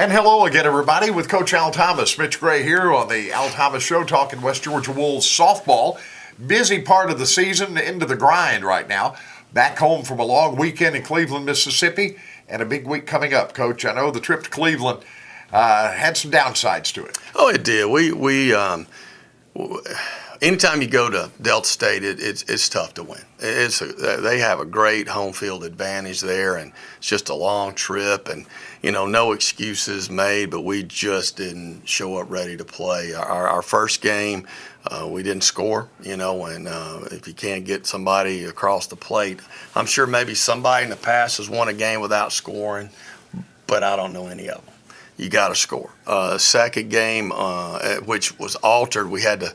And hello again, everybody, with Coach Al Thomas. Mitch Gray here on the Al Thomas Show, talking West Georgia Wolves softball. Busy part of the season, into the grind right now. Back home from a long weekend in Cleveland, Mississippi, and a big week coming up, Coach. I know the trip to Cleveland had some downsides to it. Oh, it did. Anytime you go to Delta State, it's tough to win. They have a great home field advantage there, and it's just a long trip, and no excuses made. But we just didn't show up ready to play. Our first game, we didn't score. And if you can't get somebody across the plate, I'm sure maybe somebody in the past has won a game without scoring, but I don't know any of them. You got to score. Second game, which was altered, we had to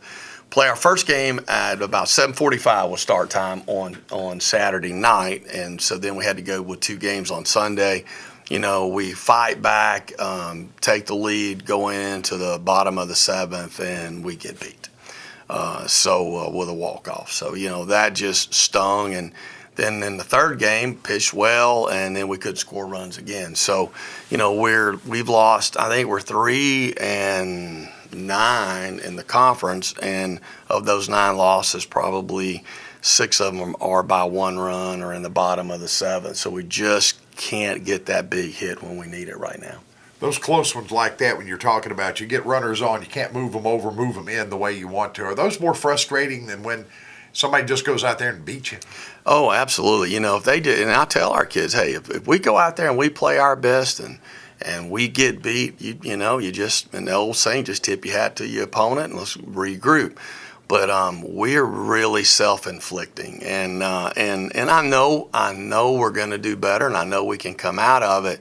play our first game at about 7:45 was start time on Saturday night, and so then we had to go with two games on Sunday. We fight back, take the lead, go into the bottom of the seventh, and we get beat. With a walk-off. So, that just stung, and then in the third game, pitched well, and then we could score runs again. So, we've lost, I think we're 3-9 in the conference, and of those 9 losses, probably 6 of them are by 1 run or in the bottom of the seventh. So we just can't get that big hit when we need it right now. Those close ones like that, when you're talking about you get runners on, you can't move them over, move them in the way you want to. Are those more frustrating than when somebody just goes out there and beats you? Oh, absolutely. If they did, and I tell our kids, hey, if we go out there and we play our best and we get beat, you just, and the old saying, just tip your hat to your opponent and let's regroup. But we're really self-inflicting, and I know we're going to do better, and I know we can come out of it.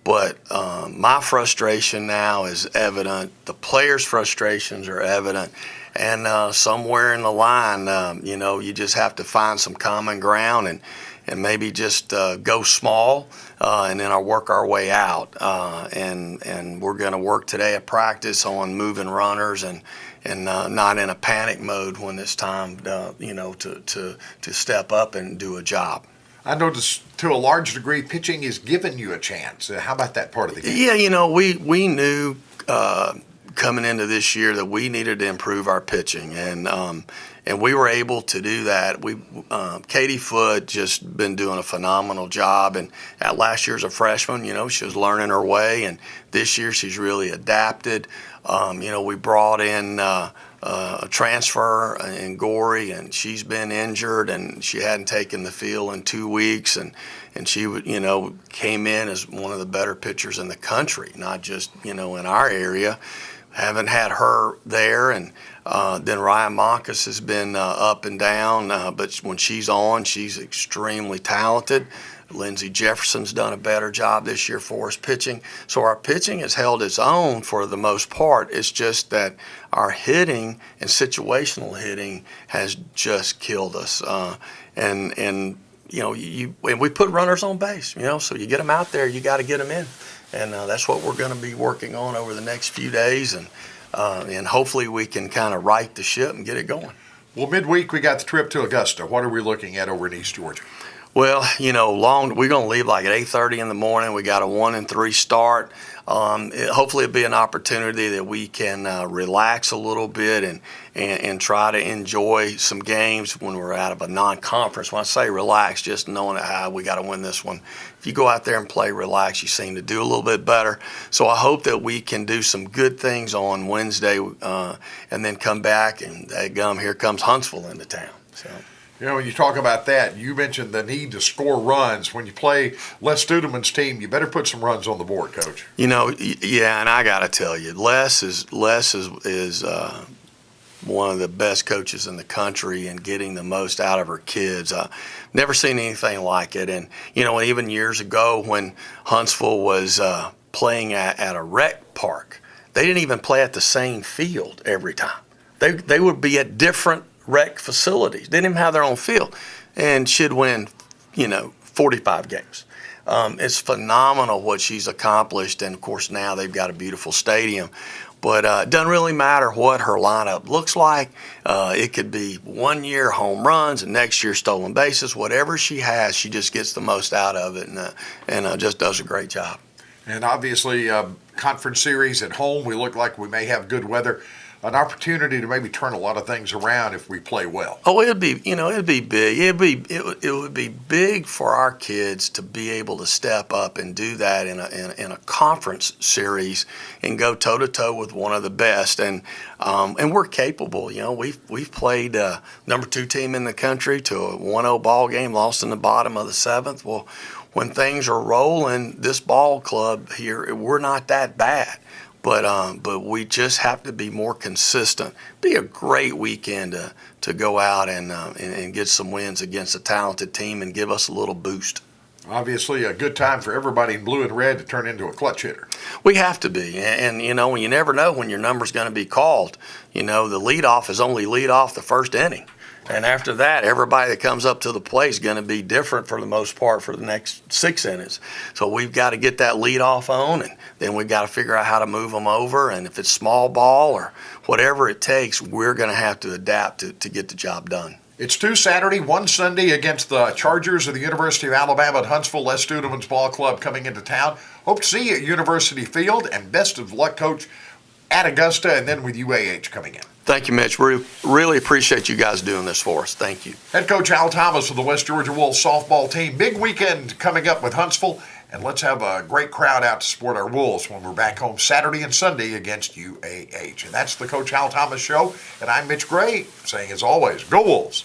But my frustration now is evident. The players' frustrations are evident. And somewhere in the line, you just have to find some common ground and maybe just go small and then work our way out. And we're going to work today at practice on moving runners and not in a panic mode when it's time, to step up and do a job. I noticed to a large degree pitching is giving you a chance. How about that part of the game? Yeah, we knew coming into this year that we needed to improve our pitching, and we were able to do that. Katie Foote just been doing a phenomenal job, and at last year as a freshman, she was learning her way, and this year she's really adapted. We brought in a transfer in Gory, and she's been injured, and she hadn't taken the field in 2 weeks, and she came in as one of the better pitchers in the country, not just in our area. Haven't had her there, and then Ryan Monkus has been up and down, but when she's on, she's extremely talented. Lindsey Jefferson's done a better job this year for us pitching. So our pitching has held its own for the most part. It's just that our hitting and situational hitting has just killed us. And we put runners on base, so you get them out there, you got to get them in. And that's what we're going to be working on over the next few days. And hopefully we can kind of right the ship and get it going. Well, midweek we got the trip to Augusta. What are we looking at over in East Georgia? Well, we're going to leave like at 8:30 in the morning. We got a 1-3 start. Hopefully it'll be an opportunity that we can relax a little bit and try to enjoy some games when we're out of a non-conference. When I say relax, just knowing how we got to win this one. If you go out there and play relax, you seem to do a little bit better. So I hope that we can do some good things on Wednesday and then come back and here comes Huntsville into town. So. When you talk about that, you mentioned the need to score runs. When you play Les Studeman's team, you better put some runs on the board, Coach. Yeah, and I got to tell you, Les is one of the best coaches in the country and getting the most out of her kids. Never seen anything like it. And, even years ago when Huntsville was playing at a rec park, they didn't even play at the same field every time. They would be at different rec facilities. They didn't even have their own field, and she'd win, 45 games. It's phenomenal what she's accomplished, and of course now they've got a beautiful stadium. But it doesn't really matter what her lineup looks like. It could be 1 year home runs and next year stolen bases. Whatever she has, she just gets the most out of it and just does a great job. And obviously, conference series at home, we look like we may have good weather. An opportunity to maybe turn a lot of things around if we play well. Oh, it'd be big. It would be big for our kids to be able to step up and do that in a conference series and go toe to toe with one of the best. And we're capable. We've played number 2 team in the country to a 1-0 ball game, lost in the bottom of the 7th. Well, when things are rolling, this ball club here, we're not that bad. But we just have to be more consistent. Be a great weekend to go out and get some wins against a talented team and give us a little boost. Obviously, a good time for everybody in blue and red to turn into a clutch hitter. We have to be, and you never know when your number's going to be called. The leadoff is only lead off the first inning. And after that, everybody that comes up to the plate is going to be different for the most part for the next 6 innings. So we've got to get that leadoff on, and then we've got to figure out how to move them over. And if it's small ball or whatever it takes, we're going to have to adapt to get the job done. It's 2 Saturday, 1 Sunday against the Chargers of the University of Alabama at Huntsville. Les Studeman's ball club coming into town. Hope to see you at University Field, and best of luck, Coach, at Augusta and then with UAH coming in. Thank you, Mitch. We really appreciate you guys doing this for us. Thank you. Head coach Al Thomas of the West Georgia Wolves softball team. Big weekend coming up with Huntsville, and let's have a great crowd out to support our Wolves when we're back home Saturday and Sunday against UAH. And that's the Coach Al Thomas Show, and I'm Mitch Gray saying, as always, go Wolves.